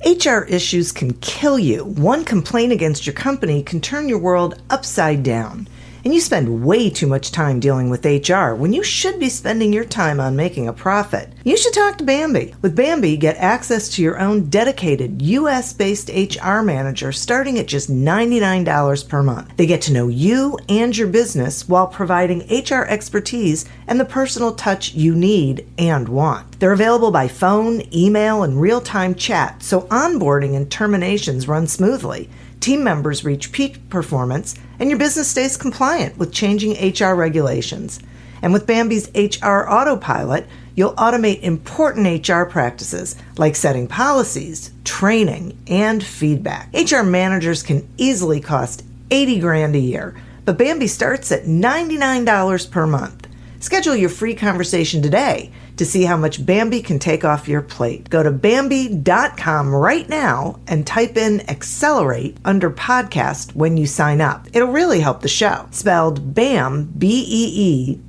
HR issues can kill you. One complaint against your company can turn your world upside down. And you spend way too much time dealing with HR when you should be spending your time on making a profit. You should talk to Bambee. With Bambee, get access to your own dedicated US-based HR manager starting at just $99 per month. They get to know you and your business while providing HR expertise and the personal touch you need and want. They're available by phone, email, and real-time chat, so onboarding and terminations run smoothly. Team members reach peak performance, and your business stays compliant with changing HR regulations. And with Bambee's HR Autopilot, you'll automate important HR practices like setting policies, training, and feedback. HR managers can easily cost $80,000 a year, but Bambee starts at $99 per month. Schedule your free conversation today to see how much Bambee can take off your plate. Go to Bambee.com right now and type in Accelerate under podcast when you sign up. It'll really help the show. Spelled BAM, BEE.com.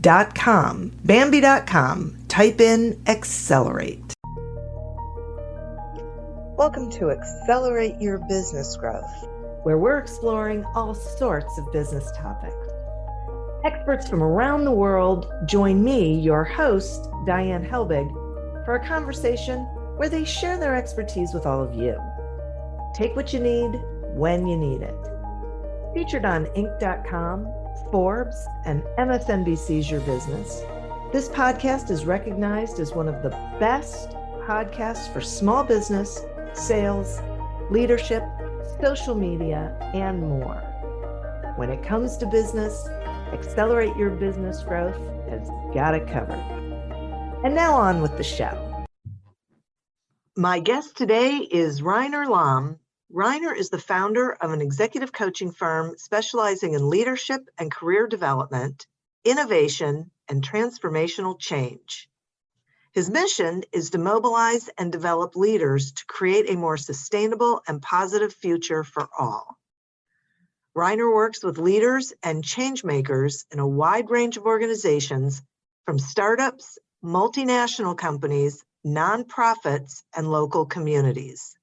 Bambee.com. Type in Accelerate. Welcome to Accelerate Your Business Growth, where we're exploring all sorts of business topics. Experts from around the world join me, your host, Diane Helbig, for a conversation where they share their expertise with all of you. Take what you need when you need it. Featured on Inc.com, Forbes, and MSNBC's Your Business, this podcast is recognized as one of the best podcasts for small business, sales, leadership, social media, and more. When it comes to business, Accelerate Your Business Growth has got it covered. And now on with the show. My guest today is Reiner Lomb. Reiner is the founder of an executive coaching firm specializing in leadership and career development, innovation, and transformational change. His mission is to mobilize and develop leaders to create a more sustainable and positive future for all. Reiner works with leaders and change makers in a wide range of organizations, from startups, multinational companies, nonprofits, and local communities.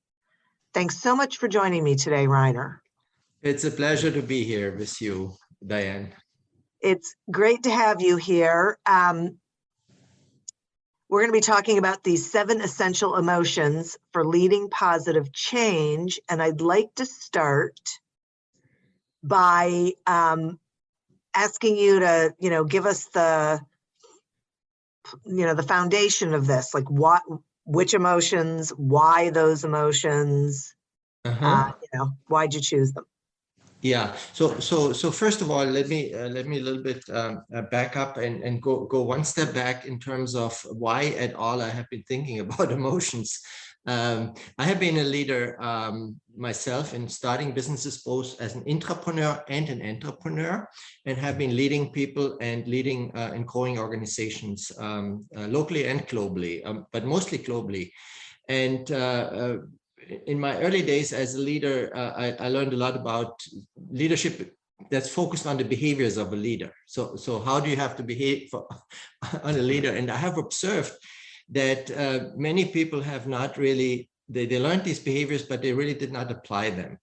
Thanks so much for joining me today, Reiner. It's a pleasure to be here with you, Diane. It's great to have you here. We're going to be talking about these 7 essential emotions for leading positive change, and I'd like to start by asking you to, give us the foundation of this, like which emotions, why those emotions, why'd you choose them? Yeah. So first of all, let me a little bit back up and go one step back in terms of why at all I have been thinking about emotions. I have been a leader myself in starting businesses both as an intrapreneur and an entrepreneur, and have been leading people and leading and growing organizations locally and globally, but mostly globally. And in my early days as a leader, I learned a lot about leadership that's focused on the behaviors of a leader. So how do you have to behave on a leader? And I have observed that many people have not really, they learned these behaviors, but they really did not apply them.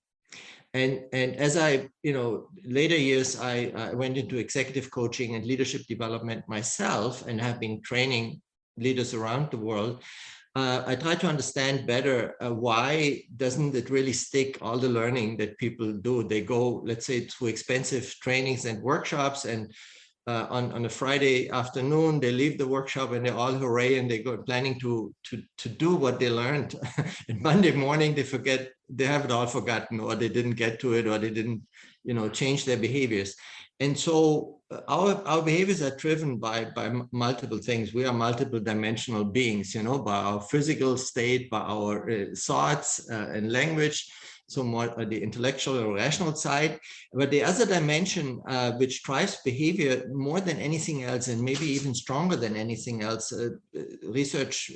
And as later years, I went into executive coaching and leadership development myself, and have been training leaders around the world. I try to understand better why doesn't it really stick, all the learning that people do. They go, let's say, through expensive trainings and workshops, and on a Friday afternoon, they leave the workshop and they're all hooray, and they go planning to do what they learned. And Monday morning, they forget, they have it all forgotten, or they didn't get to it, or they didn't, change their behaviors. And so our behaviors are driven by multiple things. We are multiple dimensional beings, by our physical state, by our thoughts and language. So more the intellectual or rational side, but the other dimension which drives behavior more than anything else, and maybe even stronger than anything else, research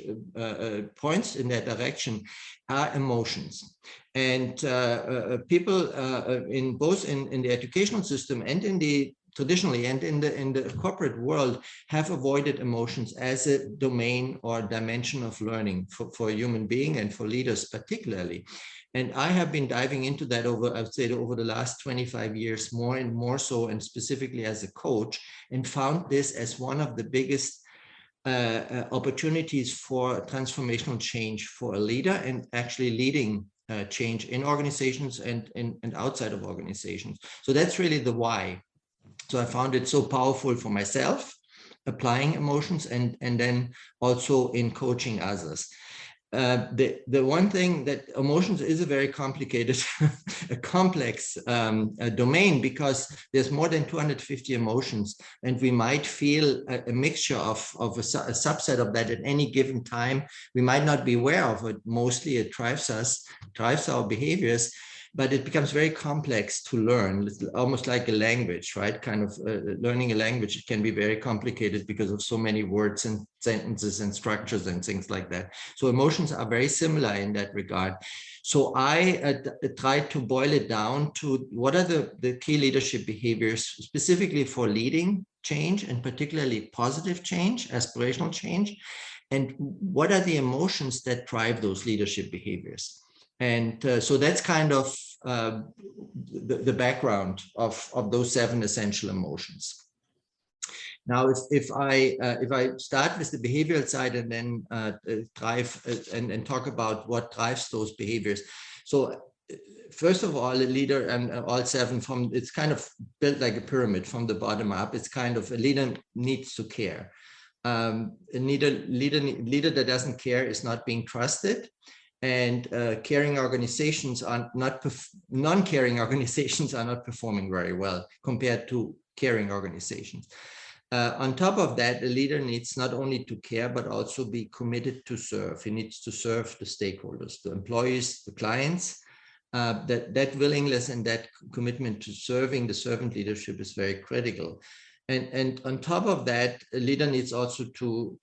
points in that direction, are emotions. And people in both in the educational system and in the traditionally and in the corporate world have avoided emotions as a domain or dimension of learning for a human being and for leaders particularly. And I have been diving into that I would say over the last 25 years, more and more so, and specifically as a coach, and found this as one of the biggest opportunities for transformational change for a leader, and actually leading change in organizations and outside of organizations. So that's really the why. So I found it so powerful for myself, applying emotions, and then also in coaching others. The one thing that emotions is a very complicated, a complex domain, because there's more than 250 emotions, and we might feel a mixture of a subset of that at any given time. We might not be aware of it. Mostly it drives our behaviors, but it becomes very complex to learn. It's almost like a language, right? Kind of learning a language, it can be very complicated because of so many words and sentences and structures and things like that. So emotions are very similar in that regard. So I tried to boil it down to what are the key leadership behaviors specifically for leading change, and particularly positive change, aspirational change, and what are the emotions that drive those leadership behaviors. And so that's kind of the background of those 7 essential emotions. Now, if I start with the behavioral side and then and talk about what drives those behaviors. So first of all, a leader, and all 7 it's kind of built like a pyramid from the bottom up. It's kind of a leader needs to care. A leader that doesn't care is not being trusted. And caring organizations are not, non-caring organizations are not performing very well compared to caring organizations. On top of that, the leader needs not only to care, but also be committed to serve. He needs to serve the stakeholders, the employees, the clients. That willingness and that commitment to serving, the servant leadership, is very critical. And on top of that, a leader needs also to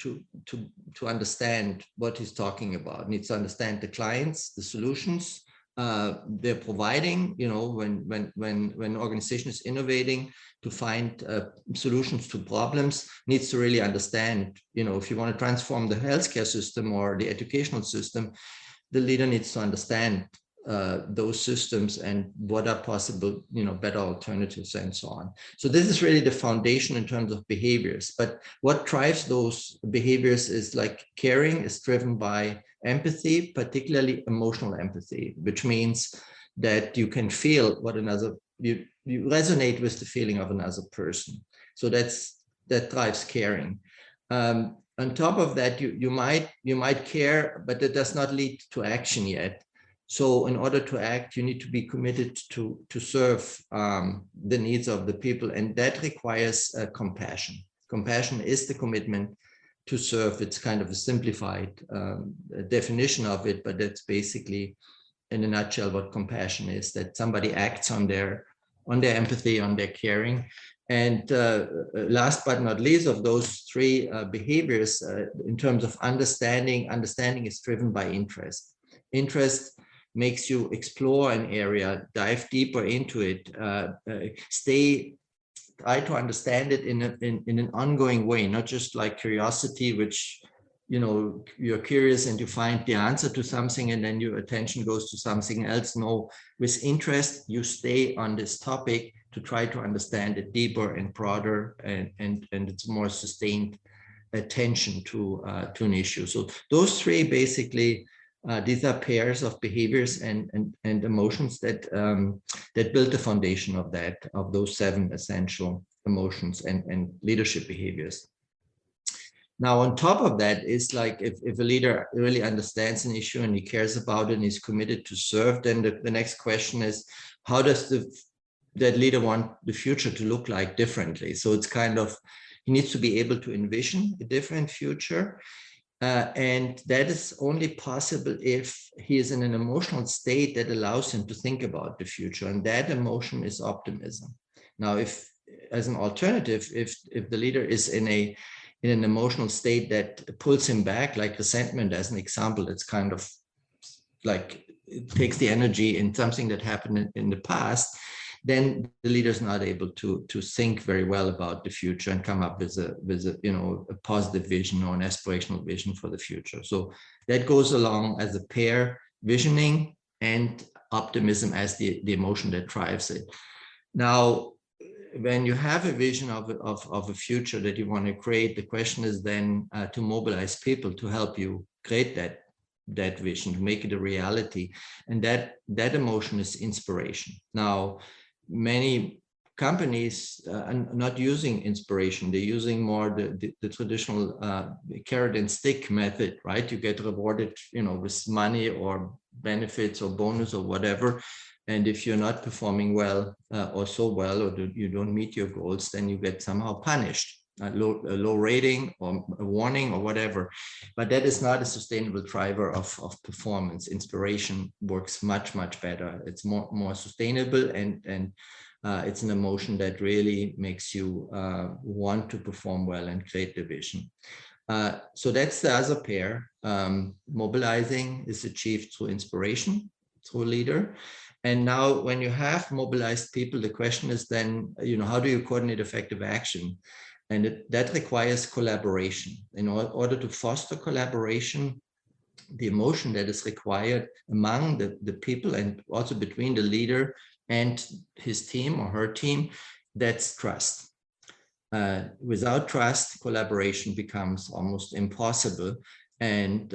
understand what he's talking about, needs to understand the clients, the solutions they're providing. You know, when an organization is innovating to find solutions to problems, needs to really understand, you know, if you want to transform the healthcare system or the educational system, the leader needs to understand those systems and what are possible, you know, better alternatives and so on. So this is really the foundation in terms of behaviors. But what drives those behaviors is like caring is driven by empathy, particularly emotional empathy, which means that you can feel what another, you resonate with the feeling of another person. So that drives caring. On top of that, you might care, but it does not lead to action yet. So in order to act, you need to be committed to serve the needs of the people, and that requires compassion. Compassion is the commitment to serve. It's kind of a simplified definition of it, but that's basically, in a nutshell, what compassion is, that somebody acts on their empathy, on their caring. And last but not least of those 3 behaviors, in terms of understanding is driven by interest. Interest makes you explore an area, dive deeper into it, try to understand it in an ongoing way, not just like curiosity, which, you know, you're curious and you find the answer to something and then your attention goes to something else. No, with interest, you stay on this topic to try to understand it deeper and broader, and it's more sustained attention to an issue. So those 3 basically, these are pairs of behaviors and emotions that build the foundation of those 7 essential emotions and leadership behaviors. Now, on top of that is like, if a leader really understands an issue and he cares about it and is committed to serve, then the next question is, how does that leader want the future to look like differently? So it's kind of, he needs to be able to envision a different future. And that is only possible if he is in an emotional state that allows him to think about the future. And that emotion is optimism. Now, if, as an alternative, if the leader is in an emotional state that pulls him back, like resentment as an example, it's kind of like, it takes the energy in something that happened in the past, then the leader is not able to think very well about the future and come up with a positive vision or an aspirational vision for the future. So that goes along as a pair, visioning and optimism as the emotion that drives it. Now, when you have a vision of a future that you want to create, the question is then to mobilize people to help you create that vision, to make it a reality. And that emotion is inspiration. Now, many companies are not using inspiration. They're using more the traditional carrot and stick method, right? You get rewarded, with money or benefits or bonus or whatever. And if you're not performing well or so well, or you don't meet your goals, then you get somehow punished, a low rating or a warning or whatever. But that is not a sustainable driver of performance. Inspiration works much, much better. It's more sustainable, and it's an emotion that really makes you want to perform well and create the vision. So that's the other pair. Mobilizing is achieved through inspiration, through a leader. And now when you have mobilized people, the question is then, how do you coordinate effective action? And that requires collaboration. In order to foster collaboration, the emotion that is required among the people and also between the leader and his team or her team, that's trust. Without trust, collaboration becomes almost impossible. And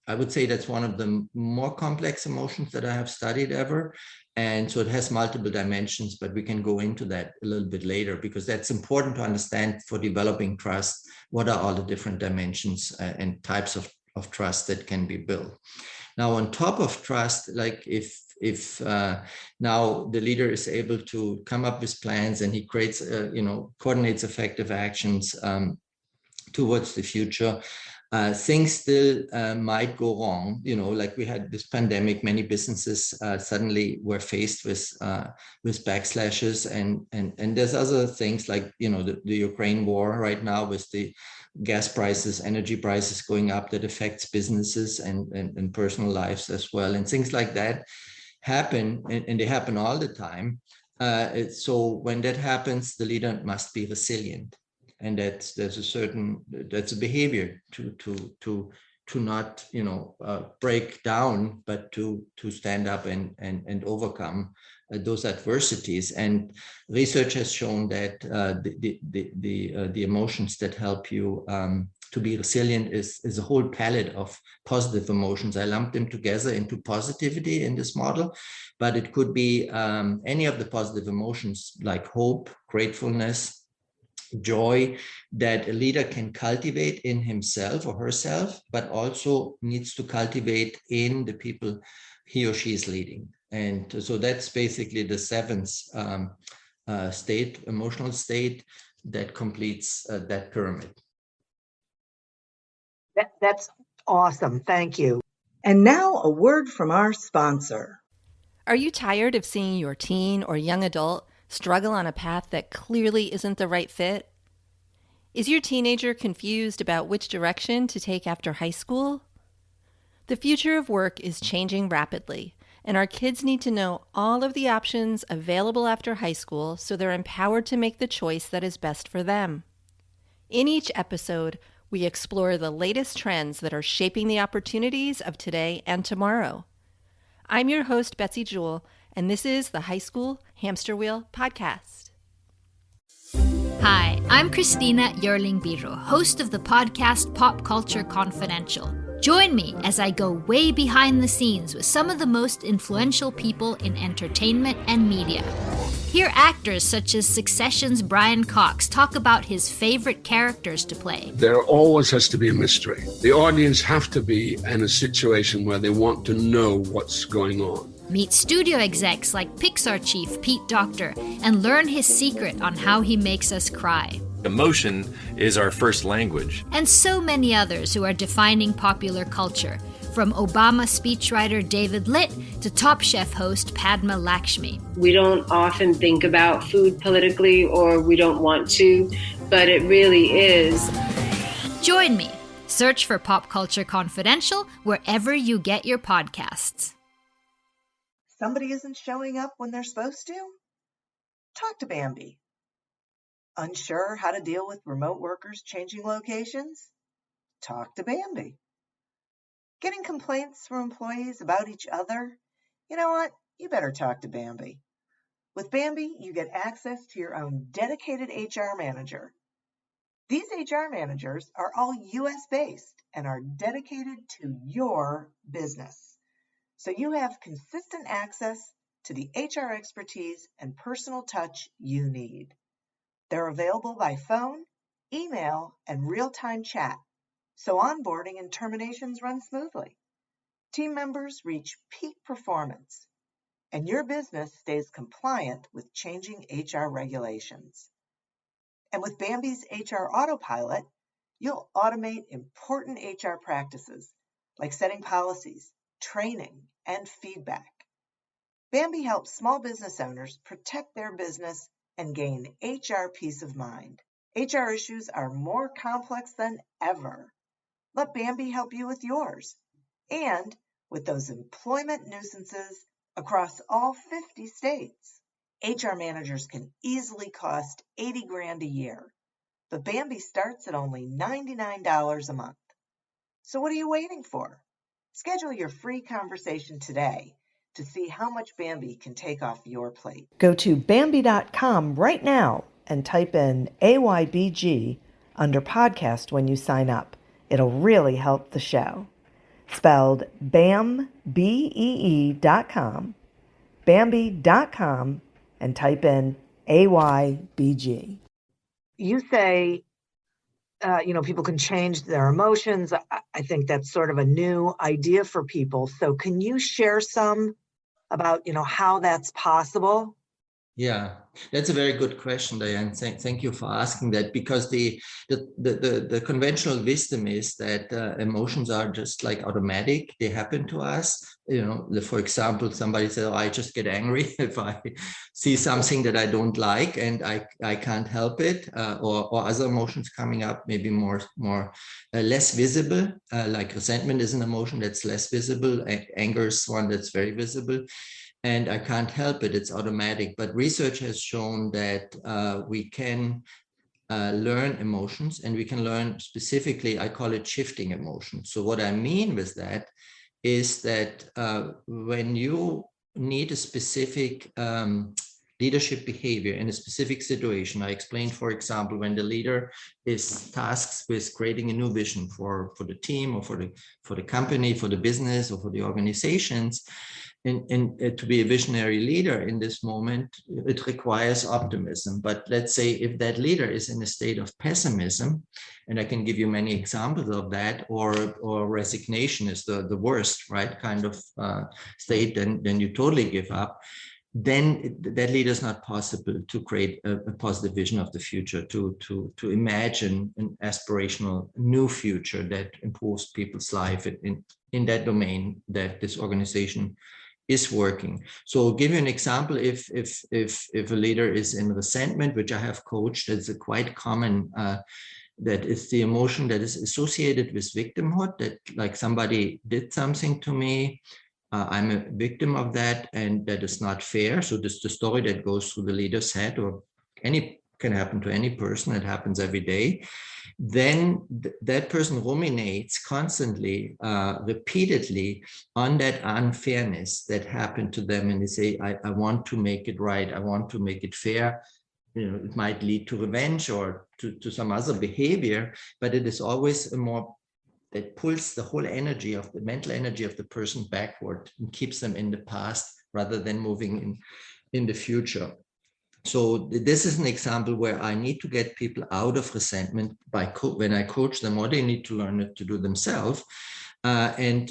I would say that's one of the more complex emotions that I have studied ever. And so it has multiple dimensions, but we can go into that a little bit later, because that's important to understand for developing trust. What are all the different dimensions and types of trust that can be built? Now, on top of trust, like if now the leader is able to come up with plans and he creates, coordinates effective actions towards the future, things still might go wrong. Like we had this pandemic, many businesses suddenly were faced with backslashes, and there's other things like, the Ukraine war right now with the gas prices, energy prices going up, that affects businesses and personal lives as well. And things like that happen, and they happen all the time. So when that happens, the leader must be resilient. And that's a behavior to not break down, but to stand up and overcome those adversities. And research has shown that the emotions that help you to be resilient is a whole palette of positive emotions. I lumped them together into positivity in this model, but it could be any of the positive emotions like hope, gratefulness, joy, that a leader can cultivate in himself or herself, but also needs to cultivate in the people he or she is leading. And so that's basically the seventh emotional state that completes that pyramid. That's awesome. Thank you. And now a word from our sponsor. Are you tired of seeing your teen or young adult struggle on a path that clearly isn't the right fit? Is your teenager confused about which direction to take after high school? The future of work is changing rapidly, and our kids need to know all of the options available after high school so they're empowered to make the choice that is best for them. In each episode, we explore the latest trends that are shaping the opportunities of today and tomorrow. I'm your host, Betsy Jewell, and this is the High School Hamster Wheel Podcast. Hi, I'm Christina Yerling-Biro, host of the podcast Pop Culture Confidential. Join me as I go way behind the scenes with some of the most influential people in entertainment and media. Hear actors such as Succession's Brian Cox talk about his favorite characters to play. There always has to be a mystery. The audience have to be in a situation where they want to know what's going on. Meet studio execs like Pixar chief Pete Docter and learn his secret on how he makes us cry. Emotion is our first language. And so many others who are defining popular culture, from Obama speechwriter David Litt to Top Chef host Padma Lakshmi. We don't often think about food politically, or we don't want to, but it really is. Join me. Search for Pop Culture Confidential wherever you get your podcasts. Somebody isn't showing up when they're supposed to? Talk to Bambee. Unsure how to deal with remote workers changing locations? Talk to Bambee. Getting complaints from employees about each other? You know what? You better talk to Bambee. With Bambee, you get access to your own dedicated HR manager. These HR managers are all US based and are dedicated to your business. So you have consistent access to the HR expertise and personal touch you need. They're available by phone, email, and real-time chat, so onboarding and terminations run smoothly. Team members reach peak performance, and your business stays compliant with changing HR regulations. And with Bambee's HR Autopilot, you'll automate important HR practices like setting policies, training, and feedback. Bambee helps small business owners protect their business and gain HR peace of mind. HR issues are more complex than ever. Let Bambee help you with yours. And with those employment nuisances across all 50 states. HR managers can easily cost $80,000 a year, but Bambee starts at only $99 a month. So what are you waiting for? Schedule your free conversation today to see how much Bambee can take off your plate. Go to Bambee.com right now and type in AYBG under podcast when you sign up. It'll really help the show. Spelled Bambee.com, Bambee.com, and type in AYBG. You say, people can change their emotions. I think that's sort of a new idea for people. So can you share some about, how that's possible? Yeah, that's a very good question, Diane. Thank you for asking that, because the conventional wisdom is that emotions are just like automatic. They happen to us. For example, somebody said, I just get angry if I see something that I don't like and I can't help it, or other emotions coming up, maybe less visible, like resentment is an emotion that's less visible. Anger is one that's very visible. And I can't help it, it's automatic. But research has shown that we can learn emotions, and we can learn specifically, I call it shifting emotions. So what I mean with that is that when you need a specific leadership behavior in a specific situation, I explained, for example, when the leader is tasked with creating a new vision for the team or for the company, for the business or for the organizations, and to be a visionary leader in this moment, it requires optimism. But let's say if that leader is in a state of pessimism, and I can give you many examples of that, or resignation is the worst, right, kind of state, then you totally give up. Then that leader is not possible to create a positive vision of the future, to imagine an aspirational new future that improves people's life in that domain that this organization is working. So I'll give you an example. If a leader is in resentment, which I have coached, it's a quite common, that is the emotion that is associated with victimhood, that like somebody did something to me, I'm a victim of that, and that is not fair. So this is the story that goes through the leader's head, or can happen to any person. It happens every day. Then that person ruminates constantly, repeatedly on that unfairness that happened to them, and they say, I want to make it right. I want to make it fair. It might lead to revenge or to some other behavior, but it is always that pulls the whole energy of the mental energy of the person backward and keeps them in the past rather than moving in the future. So this is an example where I need to get people out of resentment when I coach them, or they need to learn it to do themselves. And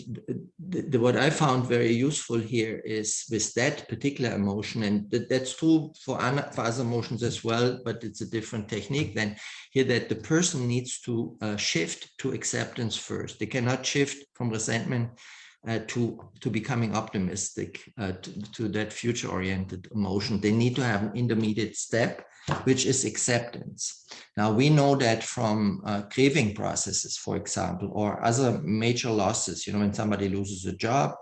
what I found very useful here is with that particular emotion, and that's true for other emotions as well, but it's a different technique then here, that the person needs to shift to acceptance first. They cannot shift from resentment to becoming optimistic, to that future-oriented emotion. They need to have an intermediate step, which is acceptance. Now, we know that from grieving processes, for example, or other major losses, when somebody loses a job,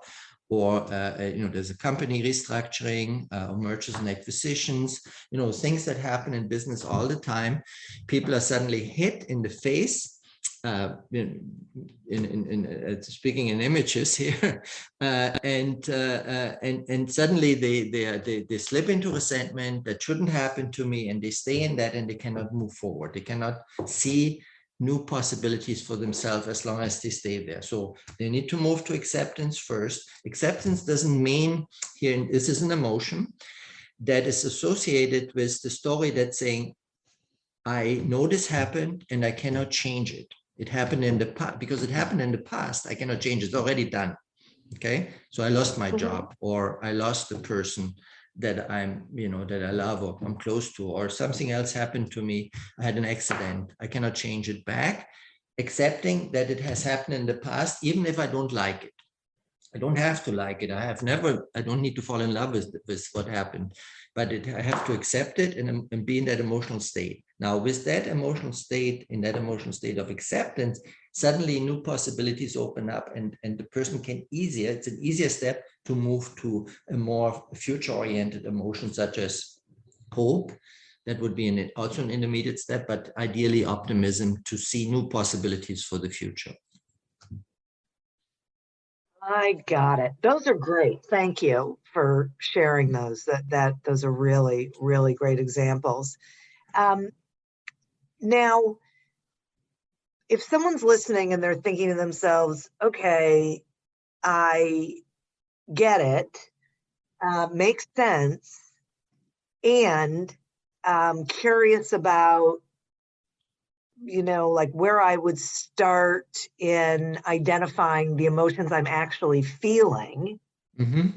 or there's a company restructuring, or mergers and acquisitions, things that happen in business all the time. People are suddenly hit in the face, speaking in images here, and suddenly they slip into resentment. That shouldn't happen to me, and they stay in that, and they cannot move forward. They cannot see new possibilities for themselves as long as they stay there. So they need to move to acceptance first. Acceptance doesn't mean here, this is an emotion that is associated with the story that's saying, I know this happened and I cannot change it. It happened in the past. Because it happened in the past, I cannot change it. It's already done. Okay, so I lost my job, or I lost the person that that I love or I'm close to, or something else happened to me. I had an accident. I cannot change it back. Accepting that it has happened in the past, even if I don't like it. I don't have to like it. I don't need to fall in love with what happened, but I have to accept it and be in that emotional state. Now, with that emotional state, in that emotional state of acceptance, suddenly new possibilities open up, and the person it's an easier step to move to a more future-oriented emotion, such as hope. That would be also an intermediate step, but ideally optimism, to see new possibilities for the future. I got it. Those are great. Thank you for sharing those. Those are really, really great examples. Now, if someone's listening and they're thinking to themselves, okay, I get it, makes sense, and I'm curious about, like where I would start in identifying the emotions I'm actually feeling. Mm-hmm.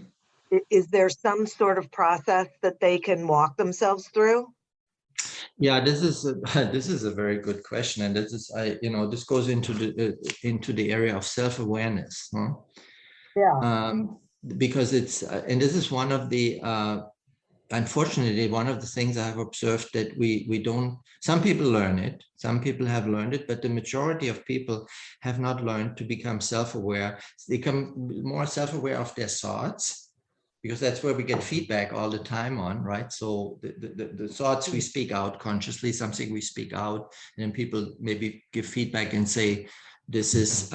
Is there some sort of process that they can walk themselves through? Yeah, this is a very good question, and this goes into the area of self-awareness. Huh? Yeah. Because and this is one of the unfortunately, one of the things I've observed that we don't, some people learn it, some people have learned it, but the majority of people have not learned to become self-aware. They become more self-aware of their thoughts, because that's where we get feedback all the time on, right? So the thoughts we speak out consciously, something we speak out, and then people maybe give feedback and say, this is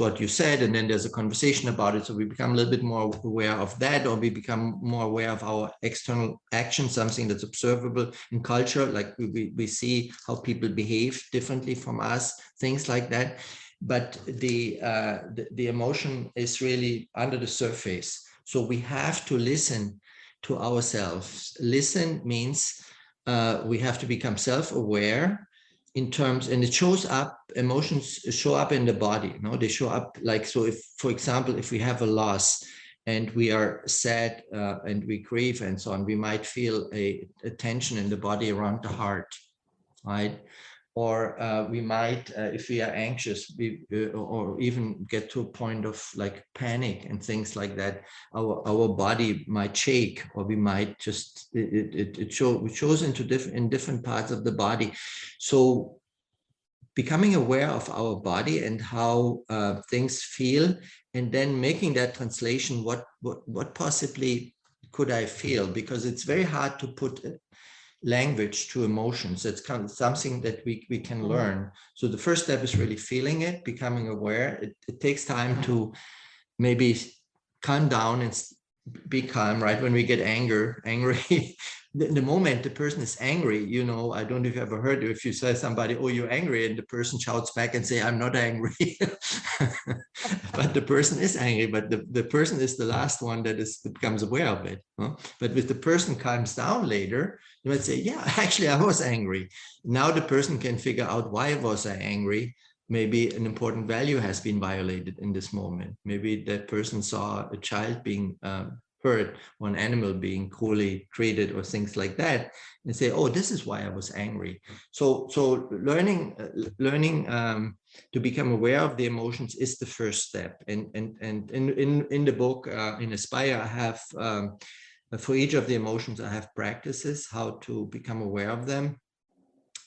what you said, and then there's a conversation about it. So we become a little bit more aware of that, or we become more aware of our external action, something that's observable in culture, like we see how people behave differently from us, things like that. But the emotion is really under the surface. So we have to listen to ourselves. Listen means we have to become self-aware in terms, and it shows up, emotions show up in the body. They show up like, so if, for example, if we have a loss and we are sad and we grieve and so on, we might feel a tension in the body around the heart, right? Or we might, if we are anxious, or even get to a point of like panic and things like that, our body might shake, or we might just, it shows in different parts of the body. So becoming aware of our body and how things feel, and then making that translation, what possibly could I feel? Because it's very hard to put language to emotions. It's kind of something that we can learn. So the first step is really feeling it, becoming aware. It takes time to maybe calm down and be calm, right? When we get angry, the moment the person is angry, I don't know if you ever heard, if you say somebody, oh, you're angry, and the person shouts back and say, I'm not angry. But the person is angry, but the person is the last one that becomes aware of it. Huh? But if the person calms down later, you might say, yeah, actually, I was angry. Now the person can figure out, why was I angry? Maybe an important value has been violated in this moment. Maybe that person saw a child being hurt, or an animal being cruelly treated, or things like that, and say, oh, this is why I was angry. So learning to become aware of the emotions is the first step. And in the book, in Aspire, I have for each of the emotions, I have practices how to become aware of them,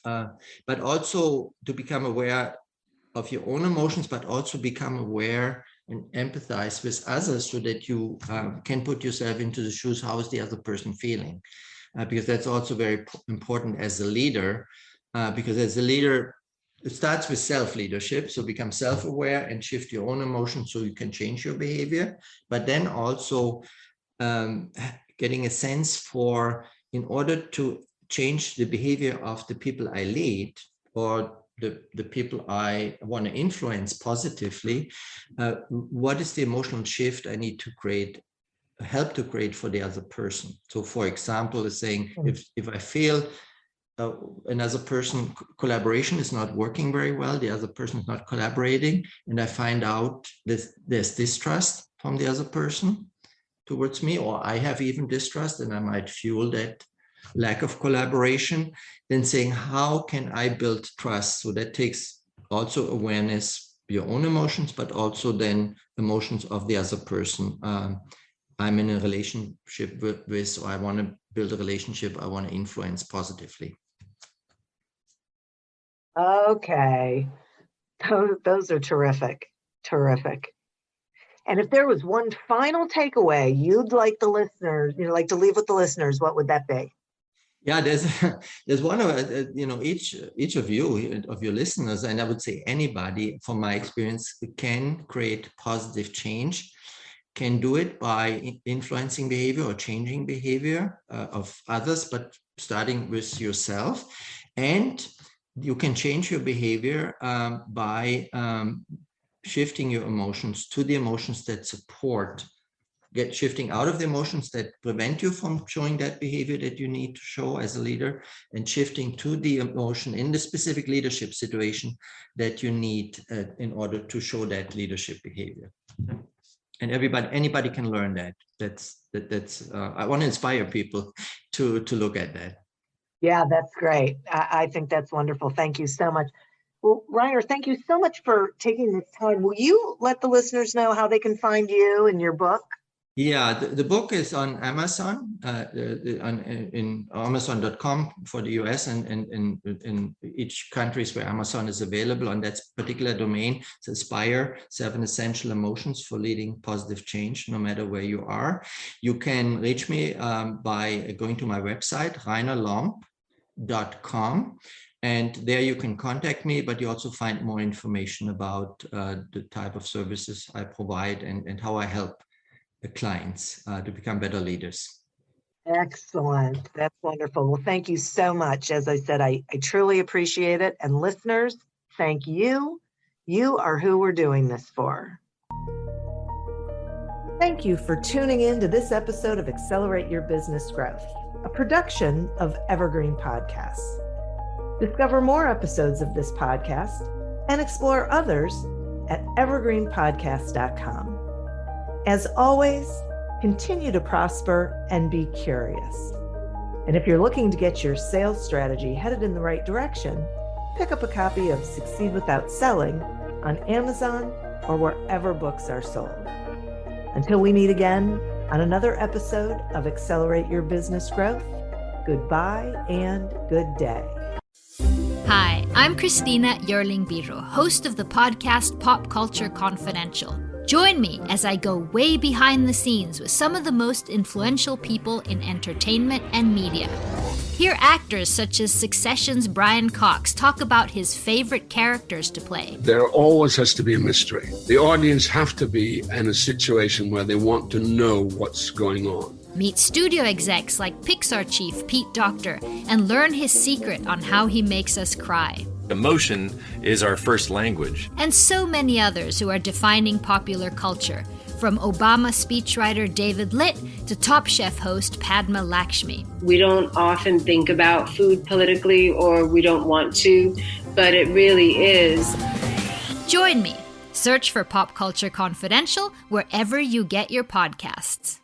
but also to become aware of your own emotions, but also become aware and empathize with others so that you can put yourself into the shoes. How is the other person feeling? Because that's also very important as a leader, because as a leader, it starts with self-leadership. So become self-aware and shift your own emotions so you can change your behavior, but then also getting a sense for, in order to change the behavior of the people I lead or the people I want to influence positively, what is the emotional shift I need to help to create for the other person? So for example, is saying, if I feel another person, collaboration is not working very well, the other person is not collaborating, and I find out that there's distrust from the other person towards me, or I have even distrust, and I might fuel that lack of collaboration, then saying, how can I build trust? So that takes also awareness, your own emotions, but also then emotions of the other person. I'm in a relationship with, or I want to build a relationship I want to influence positively. Okay. Those are terrific. Terrific. And if there was one final takeaway you'd like the listeners, like to leave with the listeners, what would that be? Yeah, there's one of, each of your listeners, and I would say anybody from my experience can create positive change, can do it by influencing behavior or changing behavior of others, but starting with yourself. And you can change your behavior by shifting your emotions to the emotions that support, shifting out of the emotions that prevent you from showing that behavior that you need to show as a leader, and shifting to the emotion in the specific leadership situation that you need in order to show that leadership behavior. And anybody can learn that. That's I want to inspire people to look at that. Yeah, that's great. I think that's wonderful. Thank you so much. Well, Reiner, thank you so much for taking this time. Will you let the listeners know how they can find you and your book? Yeah, the book is on Amazon, in Amazon.com for the US, and in each countries where Amazon is available on that particular domain. It's Aspire: 7 Essential Emotions for Leading Positive Change, no matter where you are. You can reach me by going to my website, reinerlomb.com. And there you can contact me, but you also find more information about the type of services I provide and how I help the clients to become better leaders. Excellent. That's wonderful. Well, thank you so much. As I said, I truly appreciate it. And listeners, thank you. You are who we're doing this for. Thank you for tuning in to this episode of Accelerate Your Business Growth, a production of Evergreen Podcasts. Discover more episodes of this podcast and explore others at evergreenpodcast.com. As always, continue to prosper and be curious. And if you're looking to get your sales strategy headed in the right direction, pick up a copy of Succeed Without Selling on Amazon or wherever books are sold. Until we meet again on another episode of Accelerate Your Business Growth, goodbye and good day. Hi, I'm Christina Yerling-Biro, host of the podcast Pop Culture Confidential. Join me as I go way behind the scenes with some of the most influential people in entertainment and media. Hear actors such as Succession's Brian Cox talk about his favorite characters to play. There always has to be a mystery. The audience have to be in a situation where they want to know what's going on. Meet studio execs like Pixar chief Pete Docter and learn his secret on how he makes us cry. Emotion is our first language. And so many others who are defining popular culture, from Obama speechwriter David Litt to Top Chef host Padma Lakshmi. We don't often think about food politically, or we don't want to, but it really is. Join me. Search for Pop Culture Confidential wherever you get your podcasts.